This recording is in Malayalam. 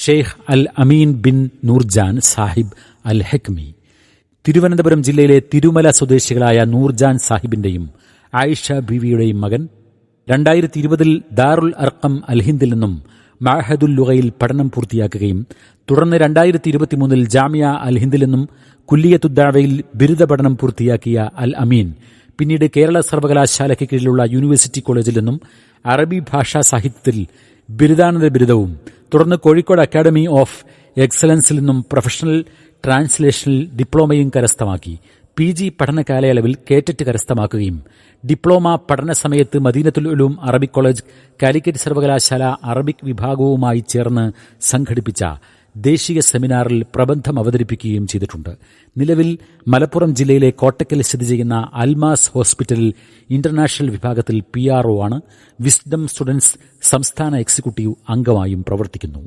ഷെയ്ഖ് അൽ അമീൻ ബിൻ നൂർജാൻ സാഹിബ് അൽ ഹെക്മി. തിരുവനന്തപുരം ജില്ലയിലെ തിരുമല സ്വദേശികളായ നൂർജാൻ സാഹിബിന്റെയും ആയിഷ ബീവിയുടെയും മകൻ 2020 ദാറുൽ അർഖം അൽഹിന്ദിൽ നിന്നും മഅഹദുൽ ലുഗയിൽ പഠനം പൂർത്തിയാക്കുകയും തുടർന്ന് 2023 ജാമിയ അൽഹിന്ദിൽ നിന്നും കുല്ലിയത്തുദ്ദഅവയിൽ ബിരുദ പഠനം പൂർത്തിയാക്കിയ അൽ അമീൻ പിന്നീട് കേരള സർവകലാശാലയ്ക്ക് കീഴിലുള്ള യൂണിവേഴ്സിറ്റി കോളേജിൽ നിന്നും അറബി ഭാഷാ സാഹിത്യത്തിൽ ബിരുദാനന്തര ബിരുദവും തുടർന്ന് കോഴിക്കോട് അക്കാദമി ഓഫ് എക്സലൻസിൽ നിന്നും പ്രൊഫഷണൽ ട്രാൻസ്ലേഷനിൽ ഡിപ്ലോമയും കരസ്ഥമാക്കി. PG പഠന കാലയളവിൽ കേറ്ററ്റ് കരസ്ഥമാക്കുകയും ഡിപ്ലോമ പഠന സമയത്ത് മദീനത്തുൽ ഉലൂം അറബിക് കോളേജ് കാലിക്കറ്റ് സർവകലാശാല അറബിക് വിഭാഗവുമായി ചേർന്ന് സംഘടിപ്പിച്ച ദേശീയ സെമിനാറിൽ പ്രബന്ധം അവതരിപ്പിക്കുകയും ചെയ്തിട്ടുണ്ട്. നിലവിൽ മലപ്പുറം ജില്ലയിലെ കോട്ടക്കൽ സ്ഥിതി ചെയ്യുന്ന അൽമാസ് ഹോസ്പിറ്റലിൽ ഇന്റർനാഷണൽ വിഭാഗത്തിൽ PRO ആണ്. വിസ്ഡം സ്റ്റുഡൻസ് സംസ്ഥാന എക്സിക്യൂട്ടീവ് അംഗമായും പ്രവർത്തിക്കുന്നു.